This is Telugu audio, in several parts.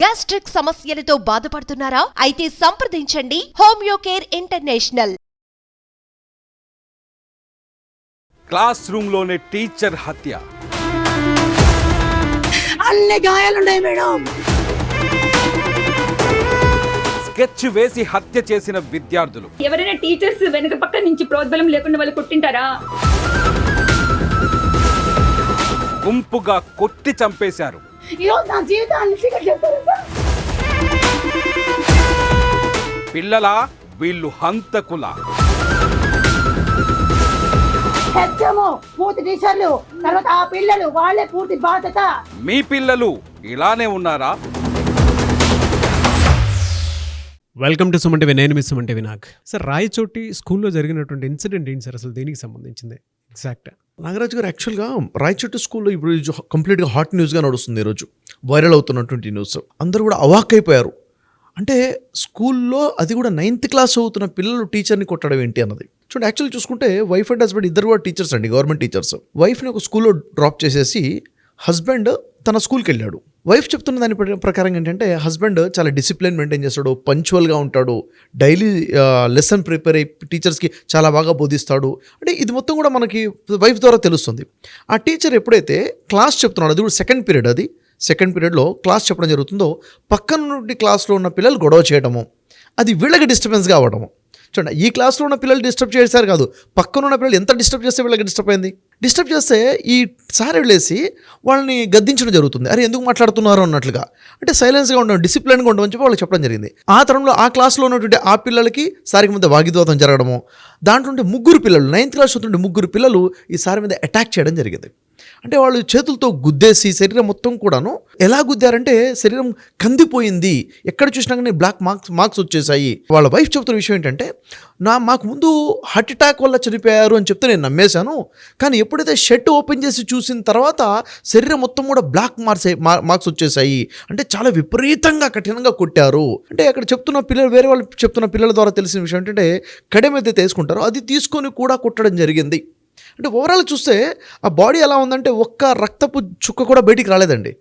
గ్యాస్ట్రిక్ సమస్యలతో బాధపడుతున్నారా? అయితే సంప్రదించండి homeo care international. Class room లోనే టీచర్ హత్య. అన్ని గాయాలున్నాయి మేడం. స్కెచ్ వేసి హత్య చేసిన విద్యార్థులు. ఎవరైనా టీచర్స్ వెనక పక్క నుంచి ప్రోద్బలం లేకుండా వాళ్ళు కొట్టింటారా? గుంపుగా కొట్టి చంపేశారు. పిల్లలా వీళ్ళు హంతకుల? పూర్తి టీచర్లు తర్వాత ఆ పిల్లలు వాళ్ళే పూర్తి బాధ్యత. మీ పిల్లలు ఇలానే ఉన్నారా? Welcome to Suman TV. నేను మీ సుమన్ టీవీ. నాకు సార్ రాయచోటి స్కూల్లో జరిగినటువంటి ఇన్సిడెంట్ ఏంటి సార్? అసలు దేనికి సంబంధించింది ఎగ్జాక్ట్? నాగరాజు గారు, యాక్చువల్గా రాయచోటి స్కూల్లో ఇప్పుడు కంప్లీట్గా హాట్ న్యూస్గా నడుస్తుంది. ఈరోజు వైరల్ అవుతున్నటువంటి న్యూస్. అందరూ కూడా అవాక్కైపోయారు. అంటే స్కూల్లో అది కూడా 9th క్లాస్ చదువుతున్న పిల్లలు టీచర్ని కొట్టడం ఏంటి అన్నది. చూడండి, యాక్చువల్లీ చూసుకుంటే వైఫ్ అండ్ హస్బెండ్ ఇద్దరు కూడా టీచర్స్ అండి, గవర్నమెంట్ టీచర్స్. వైఫ్ని ఒక స్కూల్లో డ్రాప్ చేసేసి హస్బెండ్ తన స్కూల్కి వెళ్ళాడు. వైఫ్ చెప్తున్న దాని ప్రకారం ఏంటంటే హస్బెండ్ చాలా డిసిప్లిన్ మెయింటైన్ చేస్తాడు, పంచువల్గా ఉంటాడు, డైలీ లెసన్ ప్రిపేర్ అయ్యి టీచర్స్కి చాలా బాగా బోధిస్తాడు. అంటే ఇది మొత్తం కూడా మనకి వైఫ్ ద్వారా తెలుస్తుంది. ఆ టీచర్ ఎప్పుడైతే క్లాస్ చెప్తున్నాడు, అది కూడా సెకండ్ పీరియడ్లో క్లాస్ చెప్పడం జరుగుతుందో పక్కన నుండి క్లాస్లో ఉన్న పిల్లలు గొడవ చేయడము, అది వీళ్ళకి డిస్టర్బెన్స్గా అవ్వడము. చూడండి, ఈ క్లాస్లో ఉన్న పిల్లలు డిస్టర్బ్ చేశారు కాదు, పక్కన ఉన్న పిల్లలు ఎంత డిస్టర్బ్ చేస్తే వీళ్ళకి డిస్టర్బ్ అయింది. డిస్టర్బ్ చేస్తే ఈ సార్ వెళ్ళేసి వాళ్ళని గద్దించడం జరుగుతుంది. అరే ఎందుకు మాట్లాడుతున్నారు అన్నట్లుగా. అంటే సైలెన్స్గా ఉండడం, డిసిప్లిన్గా ఉండమని చెప్పి వాళ్ళకి చెప్పడం జరిగింది. ఆ తరంలో ఆ క్లాస్లో ఉన్నటువంటి ఆ పిల్లలకి సారికి మధ్య వాగ్వివాదం జరగడము, దాంట్లో ముగ్గురు పిల్లలు 9th క్లాస్ చదువుతుంటే ముగ్గురు పిల్లలు ఈ సారి మీద అటాక్ చేయడం జరిగింది. అంటే వాళ్ళు చేతులతో గుద్దేసి శరీరం మొత్తం కూడాను ఎలా గుద్దారంటే శరీరం కందిపోయింది, ఎక్కడ చూసినా కానీ బ్లాక్ మార్క్స్ వచ్చేసాయి. వాళ్ళ వైఫ్ చెప్తున్న విషయం ఏంటంటే, మాకు ముందు హార్ట్ అటాక్ వల్ల చనిపోయారు అని చెప్తే నేను నమ్మేశాను, కానీ ఎప్పుడైతే షర్ట్ ఓపెన్ చేసి చూసిన తర్వాత శరీరం మొత్తం కూడా బ్లాక్ మార్క్స్ వచ్చేసాయి. అంటే చాలా విపరీతంగా కఠినంగా కొట్టారు. అంటే అక్కడ చెప్తున్న పిల్లలు, వేరే వాళ్ళు చెప్తున్న పిల్లల ద్వారా తెలిసిన విషయం ఏంటంటే, కడెం అయితే తీసుకుంటారో అది తీసుకొని కూడా కొట్టడం జరిగింది. అంటే ఓవరాల్ చూస్తే ఆ బాడీ ఎలా ఉందంటే ఒక్క రక్తపు చుక్క కూడా బయటికి రాలేదండి.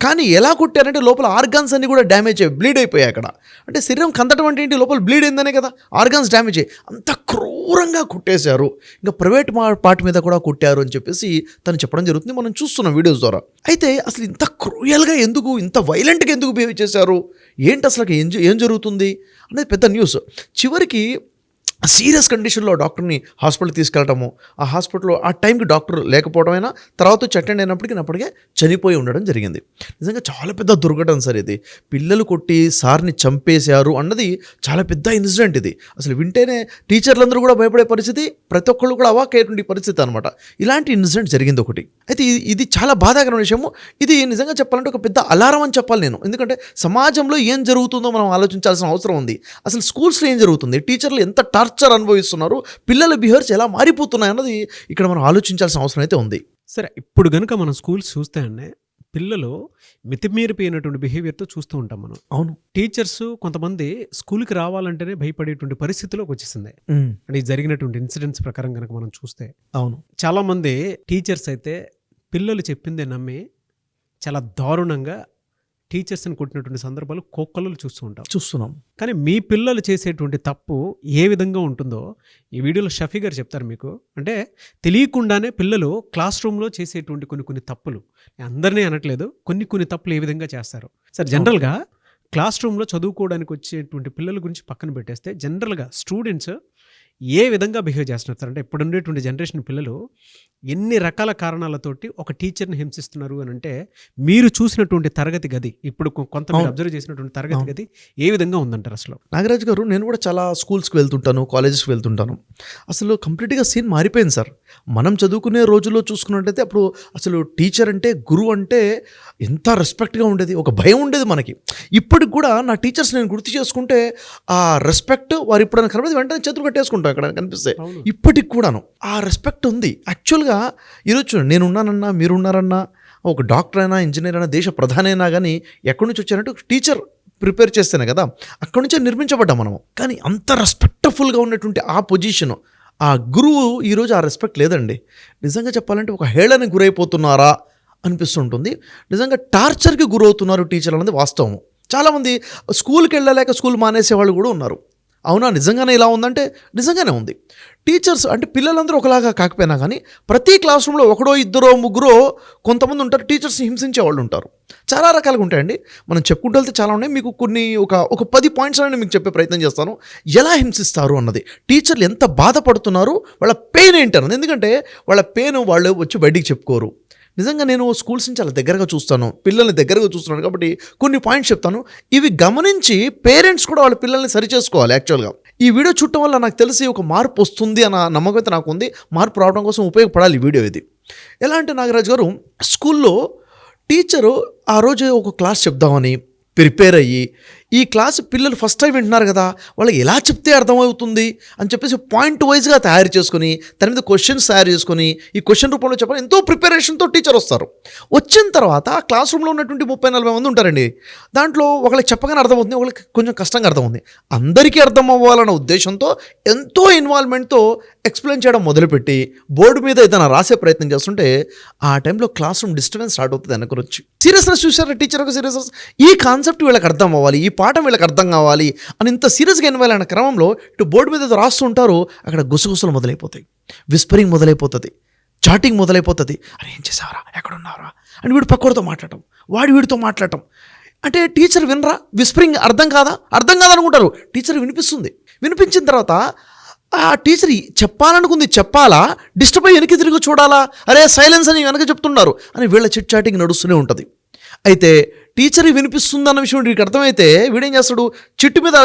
కానీ ఎలా కొట్టారంటే లోపల ఆర్గాన్స్ అన్నీ కూడా డ్యామేజ్ అయ్యి బ్లీడ్ అయిపోయాయి అక్కడ. అంటే శరీరం కందటం అంటే ఏంటి, లోపల బ్లీడ్ అయిందనే కదా, ఆర్గాన్స్ డ్యామేజ్ అయ్యి అంత క్రూరంగా కొట్టేశారు. ఇంకా ప్రైవేట్ పార్ట్ మీద కూడా కొట్టారు అని చెప్పేసి తను చెప్పడం జరుగుతుంది. మనం చూస్తున్నాం వీడియోస్ ద్వారా. అయితే అసలు ఇంత క్రూయల్గా ఎందుకు, ఇంత వైలెంట్గా ఎందుకు బిహేవ్ చేశారు, ఏంటి అసలు ఏం జరుగుతుంది అనేది పెద్ద న్యూస్. చివరికి సీరియస్ కండిషన్లో డాక్టర్ని హాస్పిటల్కి తీసుకెళ్ళటము, ఆ హాస్పిటల్లో ఆ టైంకి డాక్టర్ లేకపోవడమైనా తర్వాత వచ్చి అటెండ్ అయినప్పటికీ చనిపోయి ఉండడం జరిగింది. నిజంగా చాలా పెద్ద దుర్ఘటన సార్ ఇది. పిల్లలు కొట్టి సార్ని చంపేశారు అన్నది చాలా పెద్ద ఇన్సిడెంట్. ఇది అసలు వింటేనే టీచర్లందరూ కూడా భయపడే పరిస్థితి, ప్రతి ఒక్కళ్ళు కూడా అవాక్కయ్యేటువంటి పరిస్థితి అనమాట. ఇలాంటి ఇన్సిడెంట్ జరిగింది ఒకటి. అయితే ఇది చాలా బాధాకరమైన విషయము. ఇది నిజంగా చెప్పాలంటే ఒక పెద్ద అలారం అని చెప్పాలి నేను. ఎందుకంటే సమాజంలో ఏం జరుగుతుందో మనం ఆలోచించాల్సిన అవసరం ఉంది. అసలు స్కూల్స్లో ఏం జరుగుతుంది, టీచర్లు ఎంత టార్చర్ అనుభవిస్తున్నారు, పిల్లల బిహేవియర్స్ ఎలా మారిపోతున్నాయి అన్నది ఇక్కడ మనం ఆలోచించాల్సిన అవసరం అయితే ఉంది. సరే, ఇప్పుడు కనుక మనం స్కూల్స్ చూస్తే అండి, పిల్లలు మితిమీరిపోయినటువంటి బిహేవియర్తో చూస్తూ ఉంటాం మనం. అవును, టీచర్స్ కొంతమంది స్కూల్కి రావాలంటేనే భయపడేటువంటి పరిస్థితిలోకి వచ్చేసింది. అంటే జరిగినటువంటి ఇన్సిడెంట్స్ ప్రకారం కనుక మనం చూస్తే, అవును, చాలామంది టీచర్స్ అయితే పిల్లలు చెప్పిందే నమ్మి చాలా దారుణంగా టీచర్స్ని కొట్టినటువంటి సందర్భాలు కోకొల్లలు చూస్తున్నాం. కానీ మీ పిల్లలు చేసేటువంటి తప్పు ఏ విధంగా ఉంటుందో ఈ వీడియోలో షఫీ గారు చెప్తారు మీకు. అంటే తెలియకుండానే పిల్లలు క్లాస్ రూమ్లో చేసేటువంటి కొన్ని తప్పులు, అందరినీ అనట్లేదు, కొన్ని తప్పులు ఏ విధంగా చేస్తారు సార్? జనరల్గా క్లాస్ రూమ్లో చదువుకోవడానికి వచ్చేటువంటి పిల్లల గురించి పక్కన పెట్టేస్తే జనరల్గా స్టూడెంట్స్ ఏ విధంగా బిహేవ్ చేస్తున్నారు సార్? అంటే ఇప్పుడు ఉండేటువంటి జనరేషన్ పిల్లలు ఎన్ని రకాల కారణాలతోటి ఒక టీచర్ని హింసిస్తున్నారు అని అంటే, మీరు చూసినటువంటి తరగతి గది, ఇప్పుడు కొంతమంది అబ్జర్వ్ చేసినటువంటి తరగతి గది ఏ విధంగా ఉందంటారు అసలు? నాగరాజు గారు, నేను కూడా చాలా స్కూల్స్కి వెళ్తుంటాను, కాలేజెస్కి వెళ్తుంటాను. అసలు కంప్లీట్గా సీన్ మారిపోయింది సార్. మనం చదువుకునే రోజుల్లో చూసుకున్నట్టయితే అప్పుడు అసలు టీచర్ అంటే, గురువు అంటే ఎంత రెస్పెక్ట్గా ఉండేది, ఒక భయం ఉండేది మనకి. ఇప్పటికి కూడా నా టీచర్స్ నేను గుర్తు చేసుకుంటే ఆ రెస్పెక్ట్, వారు ఇప్పుడు కనబడి వెంటనే చేతులు కట్టేసుకుంటాం అక్కడ కనిపిస్తే. ఇప్పటికి కూడాను ఆ రెస్పెక్ట్ ఉంది. యాక్చువల్గా ఈరోజు నేనున్నానన్నా, మీరున్నారన్నా, ఒక డాక్టర్ అయినా, ఇంజనీర్ అయినా, దేశ ప్రధాని అయినా కానీ ఎక్కడి నుంచి వచ్చారంటే ఒక టీచర్ ప్రిపేర్ చేస్తేనే కదా, అక్కడి నుంచే నిర్మించబడ్డాం మనము. కానీ అంత రెస్పెక్ట్ఫుల్గా ఉన్నటువంటి ఆ పొజిషను, ఆ గురువు ఈరోజు ఆ రెస్పెక్ట్ లేదండి. నిజంగా చెప్పాలంటే ఒక హేళనకి గురైపోతున్నారా అనిపిస్తుంటుంది. నిజంగా టార్చర్కి గురవుతున్నారు టీచర్లు అనేది వాస్తవము. చాలామంది స్కూల్కి వెళ్ళలేక స్కూల్ మానేసే వాళ్ళు కూడా ఉన్నారు. అవునా, నిజంగానే ఇలా ఉందంటే నిజంగానే ఉంది. టీచర్స్ అంటే పిల్లలందరూ ఒకలాగా కాకపోయినా కానీ ప్రతి క్లాస్ రూమ్లో ఒకడో ఇద్దరో ముగ్గురో కొంతమంది ఉంటారు టీచర్స్ని హింసించే వాళ్ళు ఉంటారు. చాలా రకాలుగా ఉంటాయండి, మనం చెప్పుకుంటూ వెళ్తే చాలా ఉన్నాయి. మీకు కొన్ని ఒక 10 పాయింట్స్ అనేది మీకు చెప్పే ప్రయత్నం చేస్తాను. ఎలా హింసిస్తారు అన్నది, టీచర్లు ఎంత బాధపడుతున్నారు, వాళ్ళ పెయిన్ ఏంటన్నది. ఎందుకంటే వాళ్ళ పెయిన్ వాళ్ళు వచ్చి బయటికి చెప్పుకోరు. నిజంగా నేను స్కూల్స్ని చాలా దగ్గరగా చూస్తాను, పిల్లల్ని దగ్గరగా చూస్తున్నాను కాబట్టి కొన్ని పాయింట్స్ చెప్తాను. ఇవి గమనించి పేరెంట్స్ కూడా వాళ్ళ పిల్లల్ని సరి చేసుకోవాలి. యాక్చువల్గా ఈ వీడియో చూడటం వల్ల నాకు తెలిసి ఒక మార్పు వస్తుంది అన్న నమ్మకం అయితే నాకు ఉంది. మార్పు రావడం కోసం ఉపయోగపడాలి ఈ వీడియో ఇది. ఎలా అంటే నాగరాజు గారు, స్కూల్లో టీచరు ఆ రోజు ఒక క్లాస్ చెప్దామని ప్రిపేర్ అయ్యి, ఈ క్లాస్ పిల్లలు ఫస్ట్ టైం వింటున్నారు కదా, వాళ్ళకి ఎలా చెప్తే అర్థమవుతుంది అని చెప్పేసి పాయింట్ వైజ్గా తయారు చేసుకొని దాని మీద క్వశ్చన్స్ తయారు చేసుకొని ఈ క్వశ్చన్ రూపంలో చెప్పాలి. ఎంతో ప్రిపరేషన్తో టీచర్ వస్తారు. వచ్చిన తర్వాత ఆ క్లాస్ రూమ్లో ఉన్నటువంటి 30-40 మంది ఉంటారండి. దాంట్లో ఒకరికి చెప్పగానే అర్థమవుతుంది, ఒకరికి కొంచెం కష్టంగా అర్థమవుతుంది. అందరికీ అర్థం అవ్వాలన్న ఉద్దేశంతో ఎంతో ఇన్వాల్వ్మెంట్తో ఎక్స్ప్లెయిన్ చేయడం మొదలుపెట్టి బోర్డు మీద ఏదైనా రాసే ప్రయత్నం చేస్తుంటే ఆ టైంలో క్లాస్ రూమ్ డిస్టర్బెన్స్ స్టార్ట్ అవుతుంది. వెనక నుంచి సీరియస్నెస్ చూసారా టీచర్ యొక్క సీరియస్నెస్, ఈ కాన్సెప్ట్ వీళ్ళకి అర్థం అవ్వాలి, ఈ పాఠం వీళ్ళకి అర్థం కావాలి అని ఇంత సీరియస్గా ఇన్వాల్వ్ అయిన క్రమంలో ఇటు బోర్డు మీద రాస్తుంటారు, అక్కడ గుసగుసలు మొదలైపోతాయి, విస్పరింగ్ మొదలైపోతుంది, చాటింగ్ మొదలైపోతుంది. అరే ఏం చేసావరా, ఎక్కడున్నారా అని వీడు పక్కడితో మాట్లాడటం, వీడితో మాట్లాడటం. అంటే టీచర్ వినరా, విస్పరింగ్ అర్థం కాదా అనుకుంటారు. టీచర్ వినిపిస్తుంది. వినిపించిన తర్వాత ఆ టీచర్ చెప్పాలనుకుంది చెప్పాలా, డిస్టర్బ్ అయ్యి వెనక్కి తిరిగి చూడాలా, అరే సైలెన్స్ అని వెనక చెప్తున్నారు అని వీళ్ళ చిట్ చాటింగ్ నడుస్తూనే ఉంటుంది. అయితే టీచర్ వినిపిస్తుందన్న విషయం వీడికి అర్థమైతే వీడేం చేస్తాడు, చిట్టు మీద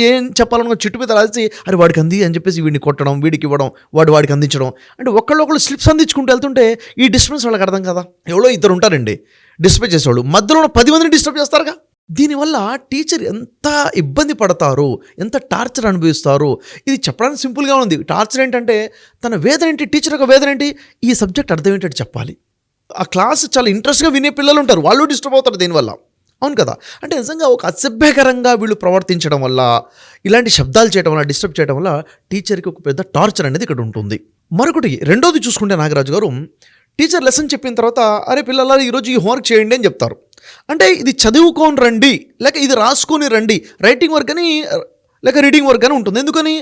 ఏం చెప్పాలనుకో చిట్టు మీద రాసి అరే వాడికి అంది అని చెప్పేసి వీడిని కొట్టడం, వీడికి ఇవ్వడం, వాడికి అందించడం. అంటే ఒకళ్ళు స్లిప్స్ అందించుకుంటూ వెళ్తుంటే ఈ డిస్టర్బెన్స్ వాళ్ళకి అర్థం కదా. ఎవరో ఇద్దరు ఉంటారండి డిస్టర్బ్ చేసేవాళ్ళు, మధ్యలో 10 మందిని డిస్టర్బ్ చేస్తారుగా. దీనివల్ల టీచర్ ఎంత ఇబ్బంది పడతారు, ఎంత టార్చర్ అనుభవిస్తారు. ఇది చెప్పడానికి సింపుల్గా ఉంది. టార్చర్ ఏంటంటే తన వేదన ఏంటి, టీచర్ యొక్క వేదన ఏంటి, ఈ సబ్జెక్ట్ అర్థం ఏంటంటే చెప్పాలి. ఆ క్లాస్ చాలా ఇంట్రెస్ట్గా వినే పిల్లలు ఉంటారు, వాళ్ళు డిస్టర్బ్ అవుతారు దీనివల్ల. అవును కదా. అంటే నిజంగా ఒక అసభ్యకరంగా వీళ్ళు ప్రవర్తించడం వల్ల, ఇలాంటి శబ్దాలు చేయడం వల్ల, డిస్టర్బ్ చేయడం వల్ల టీచర్కి ఒక పెద్ద టార్చర్ అనేది ఇక్కడ ఉంటుంది. మరొకటి రెండోది చూసుకుంటే నాగరాజు గారు, టీచర్ లెసన్ చెప్పిన తర్వాత అరే పిల్లల ఈరోజు ఈ హోంవర్క్ చేయండి అని చెప్తారు. అంటే ఇది చదువుకొని రండి, లేక ఇది రాసుకొని రండి, రైటింగ్ వర్క్ అని లేక రీడింగ్ వర్క్ అని ఉంటుంది. ఎందుకని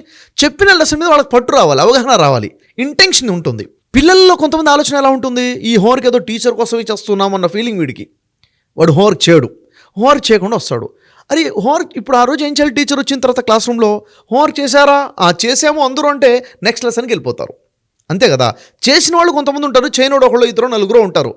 చెప్పిన లెసన్ మీద వాళ్ళకి పట్టు రావాలి, అవగాహన రావాలి, ఇంటెన్షన్ ఉంటుంది. పిల్లల్లో కొంతమంది ఆలోచన ఎలా ఉంటుంది, ఈ హోంవర్క్ ఏదో టీచర్ కోసమే చేస్తున్నాం అన్న ఫీలింగ్ వీడికి. వాడు హోంవర్క్ చేయడు, హోంవర్క్ చేయకుండా వస్తాడు. అరే హోంవర్క్ ఇప్పుడు ఆ రోజు ఏం చేయాలి, టీచర్ వచ్చిన తర్వాత క్లాస్ రూమ్లో హోంవర్క్ చేశారా, చేసామో అందరూ అంటే నెక్స్ట్ లెసన్కి వెళ్ళిపోతారు. అంతే కదా. చేసిన వాళ్ళు కొంతమంది ఉంటారు, చేయనోడు ఒకళ్ళు ఇద్దరు నలుగురు ఉంటారు.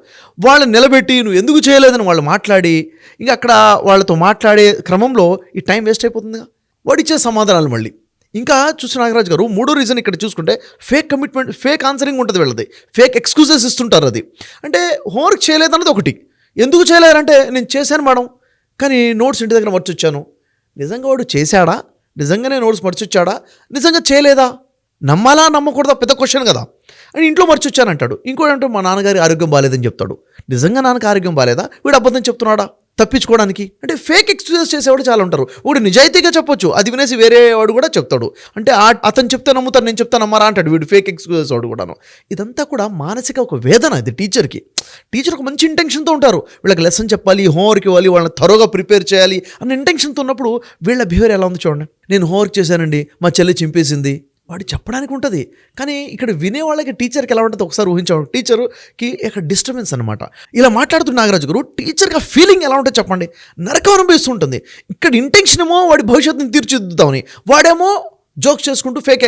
వాళ్ళని నిలబెట్టి నువ్వు ఎందుకు చేయలేదని వాళ్ళు మాట్లాడి ఇంకా అక్కడ వాళ్ళతో మాట్లాడే క్రమంలో ఈ టైం వేస్ట్ అయిపోతుందిగా. వాడు ఇచ్చే సమాధానాలు మళ్ళీ ఇంకా చూసిన నాగరాజు గారు, మూడో రీజన్ ఇక్కడ చూసుకుంటే ఫేక్ కమిట్మెంట్, ఫేక్ ఆన్సరింగ్ ఉంటుంది వీళ్ళది, ఫేక్ ఎక్స్క్యూజెస్ ఇస్తుంటారు. అది అంటే హోంవర్క్ చేయలేదన్నది ఒకటి, ఎందుకు చేయలేరంటే నేను చేశాను మేడం కానీ నోట్స్ ఇంటి దగ్గర మర్చొచ్చాను. నిజంగా వాడు చేశాడా, నిజంగానే నోట్స్ మర్చొచ్చాడా, నిజంగా చేయలేదా, నమ్మాలా నమ్మకూడదా పెద్ద క్వశ్చన్ కదా. అని ఇంట్లో మర్చొచ్చానంటాడు. ఇంకోటి అంటే మా నాన్నగారి ఆరోగ్యం బాగాలేదని చెప్తాడు. నిజంగా నాన్నకి ఆరోగ్యం బాగాలేదా, వీడు అబద్ధం చెప్తున్నాడా తప్పించుకోవడానికి. అంటే ఫేక్ ఎక్స్క్యూజెస్ చేసేవాడు చాలా ఉంటారు. వాడు నిజాయితీగా చెప్పొచ్చు, అది వినేసి వేరే వాడు కూడా చెప్తాడు. అంటే అతను చెప్తే నమ్ముతారు, నేను చెప్తే నమ్మరా అంటాడు వీడు, ఫేక్ ఎక్స్క్యూజెస్ వాడు కూడాను. ఇదంతా కూడా మానసిక ఒక వేదన. ఇది టీచర్ ఒక మంచి ఇంటెన్షన్తో ఉంటారు, వీళ్ళకి లెసన్ చెప్పాలి, హోంవర్క్ ఇవ్వాలి, వాళ్ళని త్వరగా ప్రిపేర్ చేయాలి అన్న ఇంటెన్షన్తో ఉన్నప్పుడు వీళ్ళ బిహేవియర్ ఎలా ఉంది చూడండి. నేను హోంవర్క్ చేశానండి, మా చెల్లి చింపేసింది, వాడు చెప్పడానికి ఉంటుంది. కానీ ఇక్కడ వినే వాళ్ళకి టీచర్కి ఎలా ఉంటుంది ఒకసారి ఊహించాడు. టీచర్కి ఇక్కడ డిస్టర్బెన్స్ అనమాట. ఇలా మాట్లాడుతున్న నాగరాజు గారు, టీచర్కి ఆ ఫీలింగ్ ఎలా ఉంటుంది చెప్పండి, నరకం అనిపిస్తుంటుంది. ఇక్కడ ఇంటెన్షన్ ఏమో వాడి భవిష్యత్తుని తీర్చిదిద్దామని, వాడేమో జోక్స్ చేసుకుంటూ ఫేక్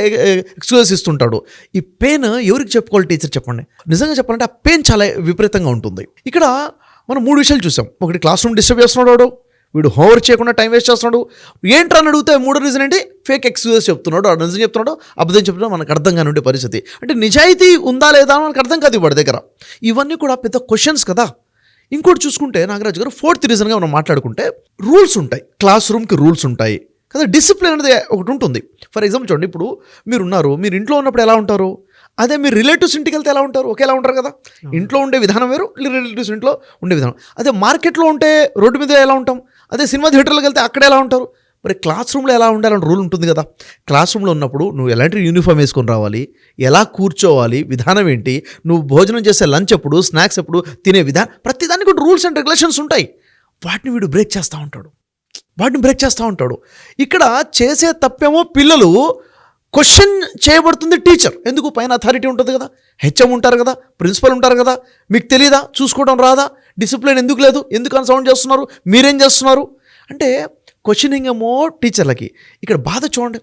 ఎక్స్క్యూజెస్ ఇస్తుంటాడు. ఈ పెయిన్ ఎవరికి చెప్పుకోవాలి టీచర్ చెప్పండి. నిజంగా చెప్పాలంటే ఆ పెయిన్ చాలా విపరీతంగా ఉంటుంది. ఇక్కడ మనం 3 విషయాలు చూసాం. ఒకటి క్లాస్ రూమ్ డిస్టర్బ్ చేస్తున్నాడు, వీడు హోంవర్క్ చేయకుండా టైం వేస్ట్ చేస్తున్నాడు, ఏంట్రా అని అడిగితే 3వ రీజన్ ఏంటి, ఫేక్ ఎక్స్క్యూజెస్ చెప్తున్నాడు, నిజం చెప్తున్నాడు, అబద్ధం చెప్తున్నాడు, మనకు అర్థం కాని ఉండే పరిస్థితి. అంటే నిజాయితీ ఉందా లేదా మనకు అర్థం కాదు వాడి దగ్గర. ఇవన్నీ కూడా పెద్ద క్వశ్చన్స్ కదా. ఇంకోటి చూసుకుంటే నాగరాజు గారు, 4th రీజన్గా మనం మాట్లాడుకుంటే రూల్స్ ఉంటాయి, క్లాస్ రూమ్కి రూల్స్ ఉంటాయి కదా, డిసిప్లిన్ అనేది ఒకటి ఉంటుంది. ఫర్ ఎగ్జాంపుల్ చూడండి, ఇప్పుడు మీరు ఇంట్లో ఉన్నప్పుడు ఎలా ఉంటారు, అదే మీరు రిలేటివ్స్ ఇంటికి వెళ్తే ఎలా ఉంటారు, ఒకేలా ఉంటారు కదా. ఇంట్లో ఉండే విధానం వేరు, రిలేటివ్స్ ఇంట్లో ఉండే విధానం. అదే మార్కెట్లో ఉంటే రోడ్డు మీద ఎలా ఉంటాం, అదే సినిమా థియేటర్లోకి వెళ్తే అక్కడ ఎలా ఉంటారు. మరి క్లాస్ రూమ్లో ఎలా ఉండాలని రూల్ ఉంటుంది కదా. క్లాస్ రూమ్లో ఉన్నప్పుడు నువ్వు ఎలాంటి యూనిఫామ్ వేసుకొని రావాలి, ఎలా కూర్చోవాలి, విధానం ఏంటి, నువ్వు భోజనం చేసే లంచ్ ఎప్పుడు, స్నాక్స్ ఎప్పుడు, తినే విధానం, ప్రతిదానికి కూడా రూల్స్ అండ్ రెగ్యులేషన్స్ ఉంటాయి. వాటిని వీడు బ్రేక్ చేస్తూ ఉంటాడు. వాటిని బ్రేక్ చేస్తూ ఉంటాడు. ఇక్కడ చేసే తప్పేమో పిల్లలు, క్వశ్చన్ చేయబడుతుంది టీచర్. ఎందుకు? పైన అథారిటీ ఉంటుంది కదా, హెచ్ఎం ఉంటారు కదా, ప్రిన్సిపల్ ఉంటారు కదా, మీకు తెలియదా, చూసుకోవడం రాదా, డిసిప్లిన్ ఎందుకు లేదు, ఎందుకని సౌండ్ చేస్తున్నారు, మీరేం చేస్తున్నారు అంటే క్వశ్చనింగ్ ఏమో టీచర్లకి. ఇక్కడ బాధ చూడండి,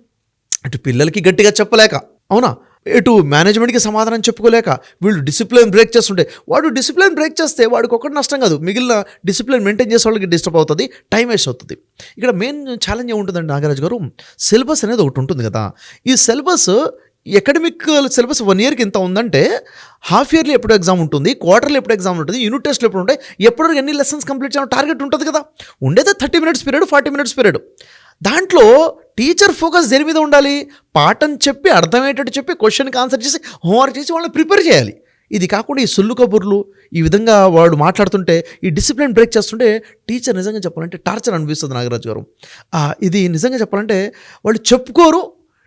అటు పిల్లలకి గట్టిగా చెప్పలేక, అవునా, ఇటు మేనేజ్మెంట్కి సమాధానం చెప్పుకోలేక వీళ్ళు డిసిప్లిన్ బ్రేక్ చేస్తుంటే, వాడు డిసిప్లిన్ బ్రేక్ చేస్తే వాడికి ఒకటి నష్టం కాదు, మిగిలిన డిసిప్లిన్ మెయింటైన్ చేసే వాళ్ళకి డిస్టర్బ్ అవుతుంది, టైం వేస్ట్ అవుతుంది. ఇక్కడ మెయిన్ ఛాలెంజ్ ఏముంటుందండి నాగరాజు గారు, సిలబస్ అనేది ఒకటి ఉంటుంది కదా. ఈ సిలబస్ అకాడమిక్ సిలబస్ 1 ఇయర్కి ఇంత ఉందంటే, హాఫ్ ఇయర్లీ ఎప్పుడు ఎగ్జామ్ ఉంటుంది, క్వార్టర్లీ ఎప్పుడు ఎగ్జామ్ ఉంటుంది, యూనిట్ టెస్ట్లు ఎప్పుడు ఉంటాయి, ఎప్పుడు ఎన్ని లెసన్స్ కంప్లీట్ చేయాలని టార్గెట్ ఉంటుంది కదా. ఉండేది 30 minutes పీరియడ్, 40 minutes పీరియడ్. దాంట్లో టీచర్ ఫోకస్ దేని మీద ఉండాలి, పాఠం చెప్పి అర్థమయ్యేటట్టు చెప్పి క్వశ్చన్కి ఆన్సర్ చేసి హోంవర్క్ చేసి వాళ్ళని ప్రిపేర్ చేయాలి. ఇది కాకుండా ఈ సొల్లు కబుర్లు ఈ విధంగా వాడు మాట్లాడుతుంటే, ఈ డిసిప్లిన్ బ్రేక్ చేస్తుంటే టీచర్ నిజంగా చెప్పాలంటే టార్చర్ అనిపిస్తుంది నాగరాజు గారు. ఇది నిజంగా చెప్పాలంటే వాళ్ళు చెప్పుకోరు,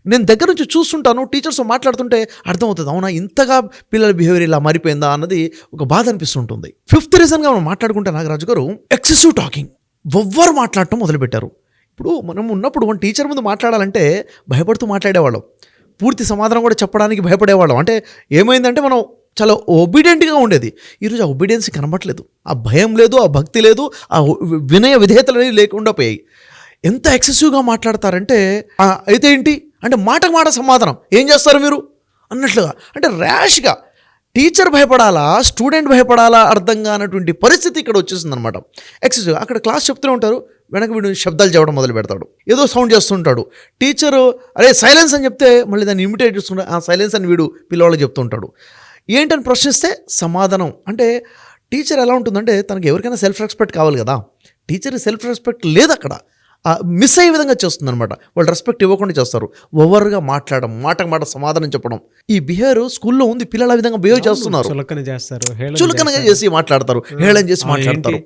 నేను దగ్గర నుంచి చూస్తుంటాను, టీచర్స్ మాట్లాడుతుంటే అర్థమవుతుంది, అవునా ఇంతగా పిల్లల బిహేవియర్ ఇలా మారిపోయిందా అన్నది ఒక బాధ అనిపిస్తుంటుంది. 5th రీజన్గా మనం మాట్లాడుకుంటే నాగరాజు గారు, ఎక్సెసివ్ టాకింగ్. ఎవ్వరు మాట్లాడటం మొదలుపెట్టారు. ఇప్పుడు మనం ఉన్నప్పుడు మన టీచర్ ముందు మాట్లాడాలంటే భయపడుతూ మాట్లాడేవాళ్ళం, పూర్తి సమాధానం కూడా చెప్పడానికి భయపడేవాళ్ళం. అంటే ఏమైందంటే మనం చాలా ఒబీడియంట్గా ఉండేది. ఈరోజు ఆ ఒబీడియన్స్ కనబట్లేదు, ఆ భయం లేదు, ఆ భక్తి లేదు, ఆ వినయ విధేయతలు అనేవి లేకుండా పోయాయి. ఎంత ఎక్సెసివ్గా మాట్లాడతారంటే, అయితే ఏంటి అంటే మాటకు మాట సమాధానం, ఏం చేస్తారు మీరు అన్నట్లుగా, అంటే ర్యాష్గా. టీచర్ భయపడాలా, స్టూడెంట్ భయపడాలా అర్థం కానటువంటి పరిస్థితి ఇక్కడ వచ్చేసింది అనమాట. ఎక్సెసివ్. అక్కడ క్లాస్ చెప్తూనే ఉంటారు, వెనక వీడు శబ్దాలు చేయడం మొదలు పెడతాడు, ఏదో సౌండ్ చేస్తుంటాడు. టీచరు అరే సైలెన్స్ అని చెప్తే మళ్ళీ దాన్ని ఇమిటేట్ చేస్తుంటాడు, ఆ సైలెన్స్ అని వీడు పిల్లవాళ్ళకి చెప్తుంటాడు. ఏంటని ప్రశ్నిస్తే సమాధానం. అంటే టీచర్ ఎలా ఉంటుందంటే, తనకి ఎవరికైనా సెల్ఫ్ రెస్పెక్ట్ కావాలి కదా, టీచర్ సెల్ఫ్ రెస్పెక్ట్ లేదు అక్కడ, మిస్ అయ్యే విధంగా చేస్తుంది అనమాట. వాళ్ళు రెస్పెక్ట్ ఇవ్వకుండా చేస్తారు, ఓవర్గా మాట్లాడడం, మాటకు మాట సమాధానం చెప్పడం. ఈ బిహేవియర్ స్కూల్లో ఉంది, పిల్లలు ఆ విధంగా బిహేవ్ చేస్తున్నారు, చులకనగా చేసి మాట్లాడతారు, హేళన చేసి మాట్లాడతారు.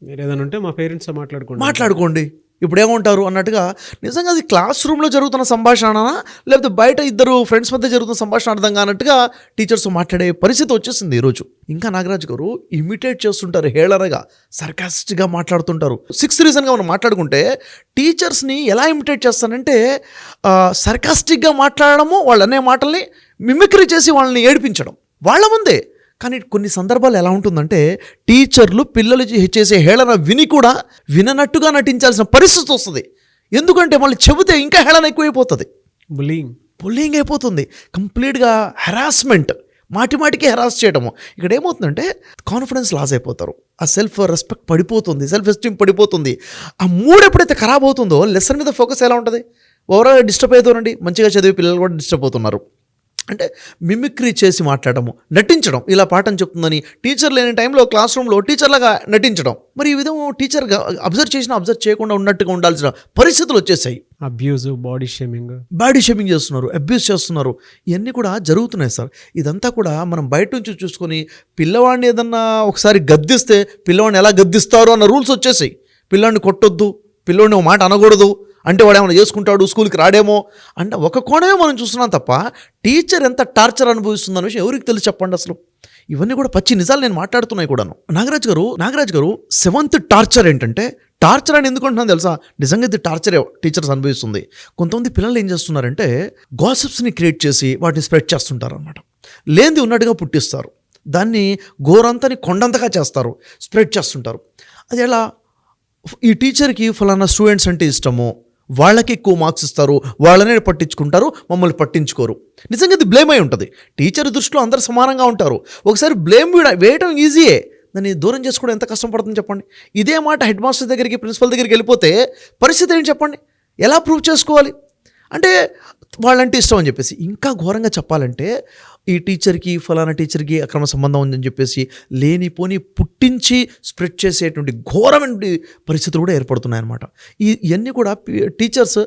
మీరు ఏదైనా ఉంటే మా పేరెంట్స్ మాట్లాడుకోండి ఇప్పుడు ఏమంటారు అన్నట్టుగా. నిజంగా అది క్లాస్ రూమ్లో జరుగుతున్న సంభాషణ, లేకపోతే బయట ఇద్దరు ఫ్రెండ్స్ మధ్య జరుగుతున్న సంభాషణ అర్థం కానట్టుగా టీచర్స్ మాట్లాడే పరిస్థితి వచ్చేసింది ఈరోజు. ఇంకా నాగరాజు గారు ఇమిటేట్ చేస్తుంటారు, హేళనగా సర్కాస్టిక్గా మాట్లాడుతుంటారు. 6th రీజన్గా మనం మాట్లాడుకుంటే, టీచర్స్ని ఎలా ఇమిటేట్ చేస్తానంటే సర్కాస్టిక్గా మాట్లాడడము, వాళ్ళు అనే మాటల్ని మిమిక్రీ చేసి వాళ్ళని ఏడిపించడం వాళ్ళ ముందే. కానీ కొన్ని సందర్భాలు ఎలా ఉంటుందంటే, టీచర్లు పిల్లలు చేసే హేళన విని కూడా విననట్టుగా నటించాల్సిన పరిస్థితి వస్తుంది. ఎందుకంటే మళ్ళీ చెబితే ఇంకా హేళన ఎక్కువైపోతుంది, బుల్లింగ్ అయిపోతుంది, కంప్లీట్గా హెరాస్మెంట్, మాటికి హెరాస్ చేయడము. ఇక్కడ ఏమవుతుందంటే కాన్ఫిడెన్స్ లాస్ అయిపోతారు, ఆ సెల్ఫ్ రెస్పెక్ట్ పడిపోతుంది, సెల్ఫ్ ఎస్టీమ్ పడిపోతుంది. ఆ మూడ్ ఎప్పుడైతే ఖరాబ్ అవుతుందో లెసన్ మీద ఫోకస్ ఎలా ఉంటుంది, ఓవరాల్గా డిస్టర్బ్ అవుతారండి. మంచిగా చదివే పిల్లలు కూడా డిస్టర్బ్ అవుతున్నారు. అంటే మిమిక్రీ చేసి మాట్లాడము, నటించడం, ఇలా పాఠం చెప్తుందని టీచర్ లేని టైంలో క్లాస్ రూమ్లో టీచర్లాగా నటించడం. మరి ఈ విధంగా టీచర్గా అబ్జర్వ్ చేయకుండా ఉన్నట్టుగా ఉండాల్సిన పరిస్థితులు వచ్చేసాయి. అబ్యూజ్, బాడీ షేమింగ్ చేస్తున్నారు, అబ్యూస్ చేస్తున్నారు. ఇవన్నీ కూడా జరుగుతున్నాయి సార్. ఇదంతా కూడా మనం బయట నుంచి చూసుకొని, పిల్లవాడిని ఏదన్నా ఒకసారి గద్దిస్తే పిల్లవాడిని ఎలా గద్దిస్తారు అన్న రూల్స్ వచ్చేసాయి. పిల్లవాడిని కొట్టొద్దు, పిల్లవాడిని ఒక మాట అనకూడదు, అంటే వాడు ఏమైనా చేసుకుంటాడు, స్కూల్కి రాడేమో అంటే ఒక కోణమే మనం చూస్తున్నాం తప్ప, టీచర్ ఎంత టార్చర్ అనుభవిస్తుందన్న విషయం ఎవరికి తెలిసి చెప్పండి అసలు. ఇవన్నీ కూడా పచ్చి నిజాలు నేను మాట్లాడుతున్నాయి కూడాను. నాగరాజు గారు 7th టార్చర్ ఏంటంటే, టార్చర్ అని ఎందుకుంటున్నాను తెలుసా, నిజంగా ఇది టార్చరే టీచర్స్ అనుభవిస్తుంది. కొంతమంది పిల్లలు ఏం చేస్తున్నారంటే, గాసిప్స్ని క్రియేట్ చేసి వాటిని స్ప్రెడ్ చేస్తుంటారు అనమాట. లేనిది ఉన్నట్టుగా పుట్టిస్తారు, దాన్ని గోరంతని కొండంతగా చేస్తారు, స్ప్రెడ్ చేస్తుంటారు. అది ఎలా, ఈ టీచర్కి ఫలానా స్టూడెంట్స్ అంటే ఇష్టము, వాళ్ళకి ఎక్కువ మార్క్స్ ఇస్తారు, వాళ్ళనే పట్టించుకుంటారు, మమ్మల్ని పట్టించుకోరు. నిజంగా ఇది బ్లేమ్ అయి ఉంటుంది. టీచర్ దృష్టిలో అందరు సమానంగా ఉంటారు. ఒకసారి బ్లేమ్ వేయడం ఈజీయే, దాన్ని దూరం చేసుకోవడం ఎంత కష్టం పడుతుంది చెప్పండి. ఇదే మాట హెడ్ మాస్టర్ దగ్గరికి, ప్రిన్సిపల్ దగ్గరికి వెళ్ళిపోతే పరిస్థితి ఏంటి చెప్పండి, ఎలా ప్రూవ్ చేసుకోవాలి? అంటే వాళ్ళంటే ఇష్టం అని చెప్పేసి. ఇంకా ఘోరంగా చెప్పాలంటే, ఈ టీచర్కి ఫలానా టీచర్కి అక్రమ సంబంధం ఉందని చెప్పేసి లేనిపోని పుట్టించి స్ప్రెడ్ చేసేటువంటి ఘోరమైన పరిస్థితులు కూడా ఏర్పడుతున్నాయన్నమాట. ఇవన్నీ కూడా టీచర్స్,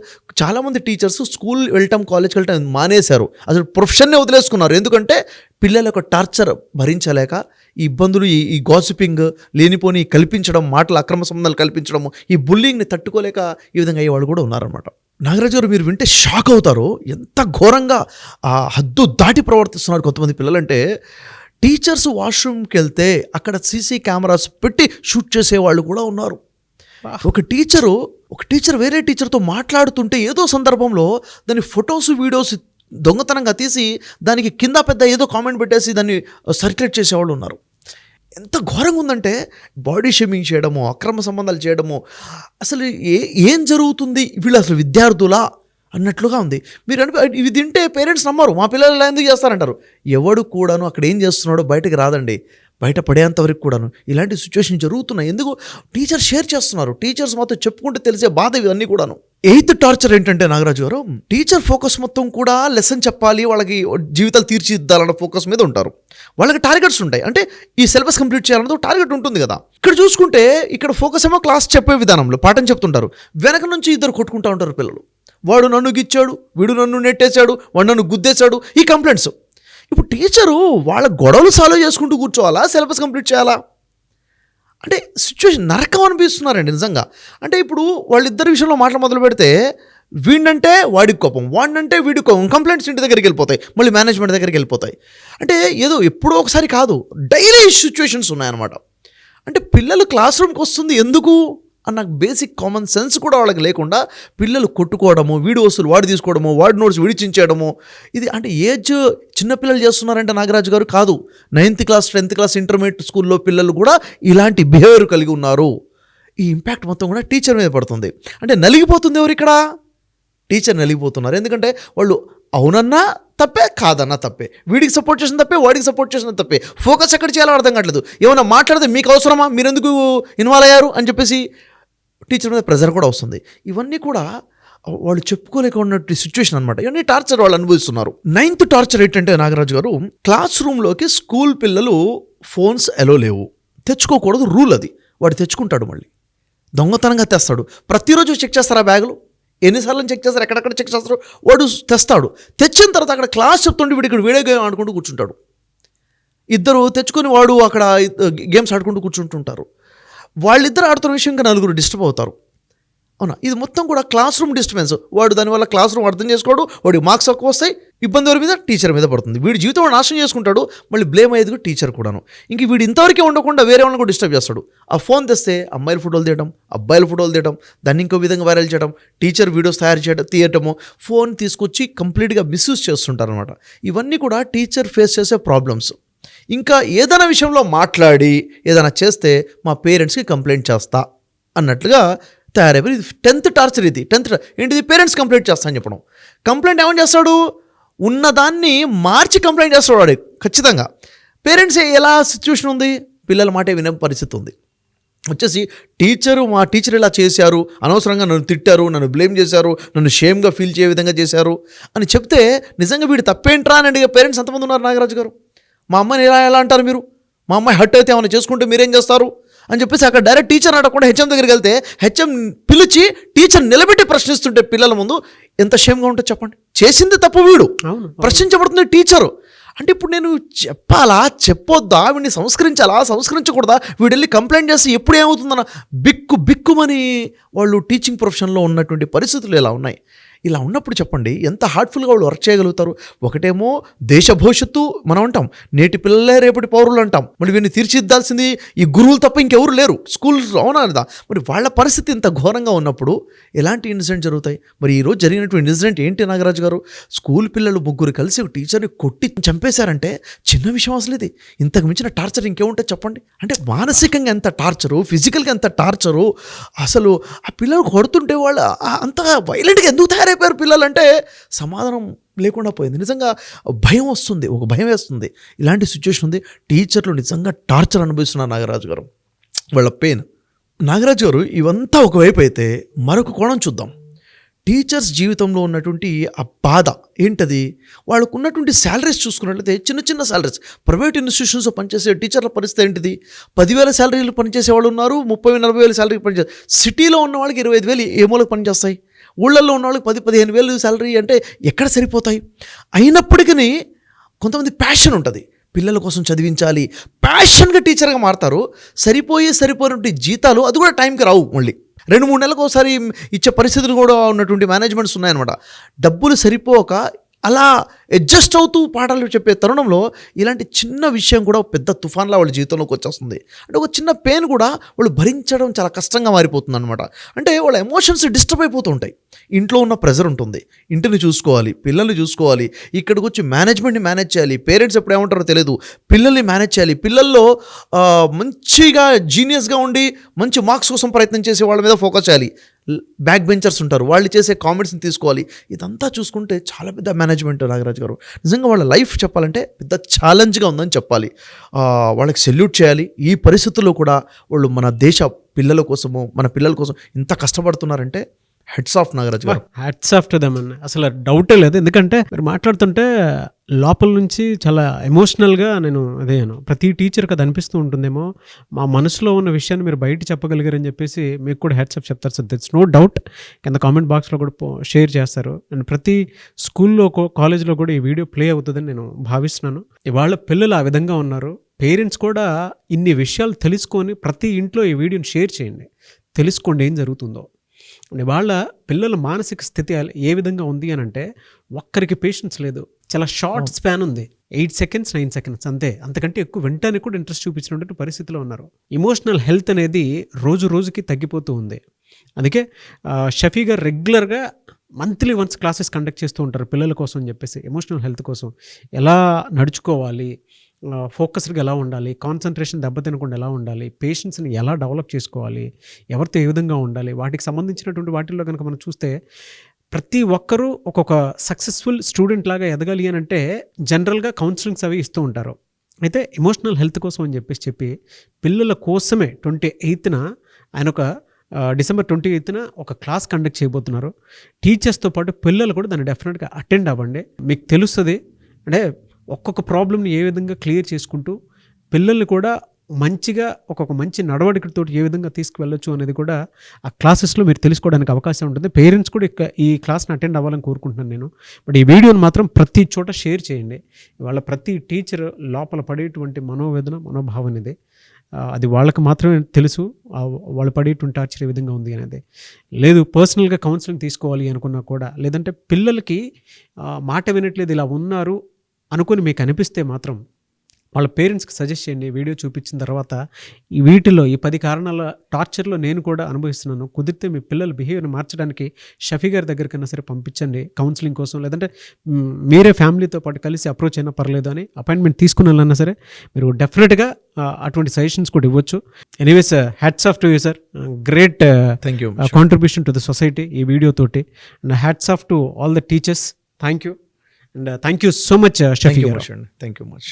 చాలామంది టీచర్స్ స్కూల్ వెళ్ళటం, కాలేజ్కి వెళ్ళటం మానేశారు, అసలు ప్రొఫెషన్నే వదిలేసుకున్నారు. ఎందుకంటే పిల్లల యొక్క టార్చర్ భరించలేక, ఈ ఇబ్బందులు, ఈ గాసిపింగ్, లేనిపోని కల్పించడం, మాటలు అక్రమ సంబంధాలు కల్పించడము, ఈ బుల్లింగ్ని తట్టుకోలేక ఈ విధంగా అయ్యేవాళ్ళు కూడా ఉన్నారన్నమాట. నాగరాజు గారు మీరు వింటే షాక్ అవుతారు, ఎంత ఘోరంగా ఆ హద్దు దాటి ప్రవర్తిస్తున్నారు కొంతమంది పిల్లలంటే. టీచర్స్ వాష్రూమ్కి వెళ్తే అక్కడ సీసీ కెమెరాస్ పెట్టి షూట్ చేసేవాళ్ళు కూడా ఉన్నారు. ఒక టీచర్ వేరే టీచర్తో మాట్లాడుతుంటే ఏదో సందర్భంలో దాని ఫొటోస్ వీడియోస్ దొంగతనంగా తీసి దానికి కింద పెద్ద ఏదో కామెంట్ పెట్టేసి దాన్ని సర్క్యులేట్ చేసేవాళ్ళు ఉన్నారు. ఎంత ఘోరంగా ఉందంటే బాడీ షేమింగ్ చేయడము, అక్రమ సంబంధాలు చేయడము, అసలు ఏం జరుగుతుంది, వీళ్ళు అసలు విద్యార్థులా అన్నట్లుగా ఉంది. మీరు ఇవి తింటే పేరెంట్స్ నమ్మరు, మా పిల్లలు ఇలా ఎందుకు చేస్తారంటారు. ఎవడు కూడాను అక్కడ ఏం చేస్తున్నాడో బయటకు రాదండి, బయట పడేంతవరకు కూడాను ఇలాంటి సిచ్యువేషన్ జరుగుతున్నాయి. ఎందుకు టీచర్ షేర్ చేస్తున్నారు, టీచర్స్ మాత్రం చెప్పుకుంటే తెలిసే బాధ ఇవన్నీ కూడాను. 8th టార్చర్ ఏంటంటే నాగరాజు గారు, టీచర్ ఫోకస్ మొత్తం కూడా లెసన్ చెప్పాలి, వాళ్ళకి జీవితాలు తీర్చిదిద్దాలన్న ఫోకస్ మీద ఉంటారు. వాళ్ళకి టార్గెట్స్ ఉంటాయి, అంటే ఈ సిలబస్ కంప్లీట్ చేయాలన్నది టార్గెట్ ఉంటుంది కదా. ఇక్కడ చూసుకుంటే ఇక్కడ ఫోకస్ ఏమో క్లాస్ చెప్పే విధానంలో పాఠం చెప్తుంటారు, వెనక నుంచి ఇద్దరు కొట్టుకుంటూ ఉంటారు పిల్లలు. వాడు నన్ను గిచ్చాడు, వీడు నన్ను నెట్టేశాడు, వాడు నన్ను గుద్దేశాడు, ఈ కంప్లైంట్స్. ఇప్పుడు టీచరు వాళ్ళ గొడవలు సాల్వ్ చేసుకుంటూ కూర్చోవాలా, సిలబస్ కంప్లీట్ చేయాలా? అంటే సిచ్యువేషన్ నరకం అనిపిస్తున్నారండి నిజంగా. అంటే ఇప్పుడు వాళ్ళిద్దరి విషయంలో మాటలు మొదలు పెడితే వీడినంటే వాడికి కోపం, వాడినంటే వీడికి కోపం, కంప్లైంట్స్ ఇంటి దగ్గరికి వెళ్ళిపోతాయి, మళ్ళీ మేనేజ్మెంట్ దగ్గరికి వెళ్ళిపోతాయి. అంటే ఏదో ఎప్పుడో ఒకసారి కాదు, డైలీ సిచ్యువేషన్స్ ఉన్నాయన్నమాట. అంటే పిల్లలు క్లాస్ రూమ్కి వస్తుంది ఎందుకు అన్న బేసిక్ కామన్ సెన్స్ కూడా వాళ్ళకి లేకుండా పిల్లలు కొట్టుకోవడము, వీడి వస్తువులు వాడు తీసుకోవడము, వాడి నోట్స్ విడిచించేయడము, ఇది అంటే ఏజ్ చిన్నపిల్లలు చేస్తున్నారంటే నాగరాజు గారు కాదు, 9th class 10th class intermediate స్కూల్లో పిల్లలు కూడా ఇలాంటి బిహేవియర్ కలిగి ఉన్నారు. ఈ ఇంపాక్ట్ మొత్తం కూడా టీచర్ మీద పడుతుంది. అంటే నలిగిపోతుంది ఎవరు ఇక్కడ, టీచర్ నలిగిపోతున్నారు. ఎందుకంటే వాళ్ళు అవునన్నా తప్పే, కాదన్నా తప్పే, వీడికి సపోర్ట్ చేసిన తప్పే, వాడికి సపోర్ట్ చేసిన తప్పే, ఫోకస్ ఎక్కడ చేయాలో అర్థం కావట్లేదు. ఏమైనా మాట్లాడితే మీకు అవసరమా, మీరు ఎందుకు ఇన్వాల్వ్ అయ్యారు అని చెప్పేసి టీచర్ మీద ప్రెజర్ కూడా వస్తుంది. ఇవన్నీ కూడా వాళ్ళు చెప్పుకోలేక ఉన్నట్టు సిచ్యువేషన్ అనమాట. ఇవన్నీ టార్చర్ వాళ్ళు అనుభవిస్తున్నారు. 9th టార్చర్ ఏంటంటే నాగరాజు గారు, క్లాస్ రూమ్లోకి స్కూల్ పిల్లలు ఫోన్స్ ఎలో లేవు, తెచ్చుకోకూడదు రూల్ అది. వాడు తెచ్చుకుంటాడు, మళ్ళీ దొంగతనంగా తెస్తాడు. ప్రతిరోజు చెక్ చేస్తారు ఆ బ్యాగులు, ఎన్నిసార్లు చెక్ చేస్తారు, ఎక్కడెక్కడ చెక్ చేస్తారు. వాడు తెస్తాడు, తెచ్చిన తర్వాత అక్కడ క్లాస్ చెప్తుంటే వీడు ఇక్కడ వీడియో గేమ్ ఆడుకుంటూ కూర్చుంటాడు. ఇద్దరు తెచ్చుకొని వాడు అక్కడ గేమ్స్ ఆడుకుంటూ కూర్చుంటుంటారు. వాళ్ళిద్దరు ఆడుతున్న విషయం ఇంకా నలుగురు డిస్టర్బ్ అవుతారు. అవునా, ఇది మొత్తం కూడా క్లాస్ రూమ్ డిస్టర్బెన్స్. వాడు దానివల్ల క్లాస్ రూమ్ అర్థం చేసుకోడు, వాడికి మార్క్స్ తక్కువ వస్తాయి, ఇబ్బంది ఎవరి మీద, టీచర్ మీద పడుతుంది. వీడి జీవితం వాడు నాశనం చేసుకుంటాడు, మళ్ళీ బ్లేమ్ అయ్యేది కూడా టీచర్ కూడాను. ఇంక వీడు ఇంతవరకే ఉండకుండా వేరే వాళ్ళని కూడా డిస్టర్బ్ చేస్తాడు. ఆ ఫోన్ తెస్తే అమ్మాయిల ఫోటోలు తీయడం, అబ్బాయిల ఫోటోలు తీయడం, దాన్ని ఇంకో విధంగా వైరల్ చేయడం, టీచర్ వీడియోస్ తీయటము, ఫోన్ తీసుకొచ్చి కంప్లీట్గా మిస్యూజ్ చేస్తుంటారు అనమాట. ఇవన్నీ కూడా టీచర్ ఫేస్ చేసే ప్రాబ్లమ్స్. ఇంకా ఏదైనా విషయంలో మాట్లాడి ఏదైనా చేస్తే మా పేరెంట్స్కి కంప్లైంట్ చేస్తా అన్నట్లుగా తయారైపోయి. ఇది 10th టార్చర్. ఇది 10th ఏంటిది, పేరెంట్స్ కంప్లైంట్ చేస్తా అని చెప్పడం. కంప్లైంట్ ఏమని చేస్తాడు, ఉన్నదాన్ని మార్చి కంప్లైంట్ చేస్తాడు వాడు ఖచ్చితంగా. పేరెంట్స్ ఎలా సిచ్యువేషన్ ఉంది, పిల్లల మాట వినే పరిస్థితి ఉంది. వచ్చేసి మా టీచర్ ఇలా చేశారు, అనవసరంగా నన్ను తిట్టారు, నన్ను బ్లేమ్ చేశారు, నన్ను షేమ్గా ఫీల్ చేయ విధంగా చేశారు అని చెప్తే నిజంగా వీడు తప్పేంట్రా అని అడిగే పేరెంట్స్ ఎంతమంది ఉన్నారు నాగరాజు గారు? మా అమ్మాయిని ఎలా అంటారు మీరు, మా అమ్మాయి హర్ట్ అయితే ఏమైనా చేసుకుంటే మీరేం చేస్తారు అని చెప్పేసి అక్కడ డైరెక్ట్ టీచర్ అడగకుండా హెచ్ఎం దగ్గరికి వెళ్తే హెచ్ఎం పిలిచి టీచర్ నిలబెట్టి ప్రశ్నిస్తుంటే పిల్లల ముందు ఎంత షేమ్గా ఉంటుందో చెప్పండి. చేసింది తప్పు వీడు, ప్రశ్నించబడుతుంది టీచరు. అంటే ఇప్పుడు నేను చెప్పాలా, చెప్పొద్దా, వీడిని సంస్కరించాలా, సంస్కరించకూడదా, వీడు వెళ్ళి కంప్లైంట్ చేసి ఎప్పుడు ఏమవుతుందన్న బిక్కుమని వాళ్ళు టీచింగ్ ప్రొఫెషన్లో ఉన్నటువంటి పరిస్థితులు ఇలా ఉన్నాయి. ఇలా ఉన్నప్పుడు చెప్పండి ఎంత హార్ట్ఫుల్గా వాళ్ళు వర్క్ చేయగలుగుతారు. ఒకటేమో దేశ భవిష్యత్తు మనం అంటాం, నేటి పిల్లలే రేపటి పౌరులు అంటాం. మరి వీరిని తీర్చిదిద్దాల్సింది ఈ గురువులు తప్ప ఇంకెవరు లేరు, స్కూల్స్ అవునా లేదా? మరి వాళ్ళ పరిస్థితి ఇంత ఘోరంగా ఉన్నప్పుడు ఎలాంటి ఇన్సిడెంట్ జరుగుతాయి? మరి ఈరోజు జరిగినటువంటి ఇన్సిడెంట్ ఏంటి నాగరాజు గారు? స్కూల్ పిల్లలు ముగ్గురు కలిసి ఒక టీచర్ని కొట్టి చంపేశారంటే చిన్న విషయం అసలు ఇది. ఇంతకు మించిన టార్చర్ ఇంకేముంటుంది చెప్పండి? అంటే మానసికంగా ఎంత టార్చరు, ఫిజికల్గా ఎంత టార్చరు. అసలు ఆ పిల్లలు కొడుతుంటే వాళ్ళు అంతగా వైలెంట్గా ఎందుకు తయారైపోయారు పిల్లలు అంటే సమాధానం లేకుండా పోయింది. నిజంగా భయం వస్తుంది, ఒక భయం వేస్తుంది. ఇలాంటి సిచ్యువేషన్ ఉంది. టీచర్లు నిజంగా టార్చర్ అనుభవిస్తున్నారు నాగరాజు గారు, వాళ్ళ పెయిన్. నాగరాజు గారు ఇవంతా ఒకవైపు అయితే మరొక కోణం చూద్దాం. టీచర్స్ జీవితంలో ఉన్నటువంటి ఆ బాధ ఏంటది? వాళ్ళకు ఉన్నటువంటి శాలరీస్ చూసుకున్నట్లయితే చిన్న శాలరీస్. ప్రైవేట్ ఇన్స్టిట్యూషన్స్లో పనిచేసే టీచర్ల పరిస్థితి ఏంటిది? 10,000 శాలరీలు పనిచేసే వాళ్ళు ఉన్నారు, 30,000-40,000 శాలరీ పనిచేస్తారు. సిటీలో ఉన్న వాళ్ళకి 25,000 ఏ మూలకు పనిచేస్తాయి? ఊళ్ళల్లో ఉన్న వాళ్ళకి 10,000-15,000 శాలరీ అంటే ఎక్కడ సరిపోతాయి? అయినప్పటికీ కొంతమంది ప్యాషన్ ఉంటుంది, పిల్లల కోసం చదివించాలి, ప్యాషన్గా టీచర్గా మారుతారు. సరిపోయినటువంటి జీతాలు అది కూడా టైంకి రావు, మళ్ళీ 2-3 నెలలకు ఒకసారి ఇచ్చే పరిస్థితులు కూడా ఉన్నటువంటి మేనేజ్మెంట్స్ ఉన్నాయన్నమాట. డబ్బులు సరిపోక అలా అడ్జస్ట్ అవుతూ పాఠాలు చెప్పే తరుణంలో ఇలాంటి చిన్న విషయం కూడా ఒక పెద్ద తుఫాన్లా వాళ్ళ జీవితంలోకి వచ్చేస్తుంది. అంటే ఒక చిన్న పెయిన్ కూడా వాళ్ళు భరించడం చాలా కష్టంగా మారిపోతుంది అనమాట. అంటే వాళ్ళ ఎమోషన్స్ డిస్టర్బ్ అయిపోతూ ఉంటాయి. ఇంట్లో ఉన్న ప్రెజర్ ఉంటుంది, ఇంటిని చూసుకోవాలి, పిల్లల్ని చూసుకోవాలి, ఇక్కడికి వచ్చి మేనేజ్మెంట్ని మేనేజ్ చేయాలి, పేరెంట్స్ ఎప్పుడు ఏమంటారో తెలియదు, పిల్లల్ని మేనేజ్ చేయాలి, పిల్లల్లో మంచిగా జీనియస్గా ఉండి మంచి మార్క్స్ కోసం ప్రయత్నం చేసే వాళ్ళ మీద ఫోకస్ చేయాలి, బ్యాక్ బెంచర్స్ ఉంటారు వాళ్ళు చేసే కామెంట్స్ని తీసుకోవాలి. ఇదంతా చూసుకుంటే చాలా పెద్ద మేనేజ్మెంట్ నాగరాజ్ గారు. నిజంగా వాళ్ళ లైఫ్ చెప్పాలంటే పెద్ద ఛాలెంజ్గా ఉందని చెప్పాలి. వాళ్ళకి సెల్యూట్ చేయాలి. ఈ పరిస్థితుల్లో కూడా వాళ్ళు మన దేశ పిల్లల కోసము మన పిల్లల కోసం ఇంత కష్టపడుతున్నారంటే హెడ్స్ ఆఫ్ నాగరాజ్ గారు. హ్యాట్స్ ఆఫ్ టు దెమ్ అన్న, అసలు డౌటే లేదు. ఎందుకంటే మీరు మాట్లాడుతుంటే లోపల నుంచి చాలా ఎమోషనల్గా నేను ప్రతి టీచర్కి అది అనిపిస్తూ ఉంటుందేమో, మా మనసులో ఉన్న విషయాన్ని మీరు బయట చెప్పగలిగారని చెప్పేసి మీకు కూడా హ్యాట్స్ ఆఫ్ చెప్తారు సార్. That's no doubt. కింద కామెంట్ బాక్స్లో కూడా షేర్ చేస్తారు. అండ్ ప్రతి స్కూల్లో కాలేజ్లో కూడా ఈ వీడియో ప్లే అవుతుందని నేను భావిస్తున్నాను. ఇవాళ పిల్లలు ఆ విధంగా ఉన్నారు. పేరెంట్స్ కూడా ఇన్ని విషయాలు తెలుసుకొని ప్రతి ఇంట్లో ఈ వీడియోని షేర్ చేయండి, తెలుసుకోండి ఏం జరుగుతుందో. వాళ్ళ పిల్లల మానసిక స్థితి ఏ విధంగా ఉంది అని అంటే, ఒక్కరికి పేషెన్స్ లేదు, చాలా షార్ట్ స్పాన్ ఉంది, 8 seconds 9 seconds అంతే, అంతకంటే ఎక్కువ వెంటనే కూడా ఇంట్రెస్ట్ చూపించినటువంటి పరిస్థితిలో ఉన్నారు. ఎమోషనల్ హెల్త్ అనేది రోజు రోజుకి తగ్గిపోతూ ఉంది. అందుకే షఫీ గారు రెగ్యులర్గా మంత్లీ వన్స్ క్లాసెస్ కండక్ట్ చేస్తూ ఉంటారు పిల్లల కోసం అని చెప్పేసి, ఎమోషనల్ హెల్త్ కోసం ఎలా నడుచుకోవాలి, ఫోకస్డ్గా ఎలా ఉండాలి, కాన్సన్ట్రేషన్ దెబ్బతినకుండా ఎలా ఉండాలి, పేషెన్స్ని ఎలా డెవలప్ చేసుకోవాలి, ఎవరితో ఏ విధంగా ఉండాలి, వాటికి సంబంధించినటువంటి వాటిల్లో కనుక మనం చూస్తే ప్రతి ఒక్కరూ ఒక్కొక్క సక్సెస్ఫుల్ స్టూడెంట్ లాగా ఎదగాలి అని అంటే జనరల్గా కౌన్సిలింగ్స్ అవి ఇస్తూ ఉంటారు. అయితే ఎమోషనల్ హెల్త్ కోసం అని చెప్పి పిల్లల కోసమే 28న ఆయన ఒక December 28న ఒక క్లాస్ కండక్ట్ చేయబోతున్నారు. టీచర్స్తో పాటు పిల్లలు కూడా దాన్ని డెఫినెట్గా అటెండ్ అవ్వండి. మీకు తెలుస్తుంది అంటే ఒక్కొక్క ప్రాబ్లమ్ని ఏ విధంగా క్లియర్ చేసుకుంటూ పిల్లల్ని కూడా మంచిగా ఒక్కొక్క మంచి నడవడికతో ఏ విధంగా తీసుకువెళ్ళొచ్చు అనేది కూడా ఆ క్లాసెస్లో మీరు తెలుసుకోవడానికి అవకాశం ఉంటుంది. పేరెంట్స్ కూడా ఈ క్లాస్ని అటెండ్ అవ్వాలని కోరుకుంటున్నాను నేను. బట్ ఈ వీడియోని మాత్రం ప్రతి చోట షేర్ చేయండి. వాళ్ళ ప్రతి టీచర్ లోపల పడేటువంటి మనోవేదన మనోభావం ఇది, అది వాళ్ళకి మాత్రమే తెలుసు. వాళ్ళు పడేటువంటి టార్చర్ ఏ విధంగా ఉంది అనేది. లేదు పర్సనల్గా కౌన్సిలింగ్ తీసుకోవాలి అనుకున్నా కూడా, లేదంటే పిల్లలకి మాట వినట్లేదు ఇలా ఉన్నారు అనుకుని మీకు అనిపిస్తే మాత్రం వాళ్ళ పేరెంట్స్కి సజెస్ట్ చేయండి. వీడియో చూపించిన తర్వాత ఈ వీటిలో ఈ 10 కారణాల టార్చర్లో నేను కూడా అనుభవిస్తున్నాను, కుదిరితే మీ పిల్లల బిహేవియర్ని మార్చడానికి షఫీ గారి దగ్గరికైనా సరే పంపించండి కౌన్సిలింగ్ కోసం, లేదంటే మీరే ఫ్యామిలీతో పాటు కలిసి అప్రోచ్ అయినా పర్లేదు అని అపాయింట్మెంట్ తీసుకున్నా సరే మీరు డెఫినెట్గా అటువంటి సజెషన్స్ కూడా ఇవ్వచ్చు. Anyways hats off to you sir, great thank you contribution to the society ఈ వీడియో తోటి. And hats off to all the teachers. Thank you and thank you so much Shafi గారు. Thank you much.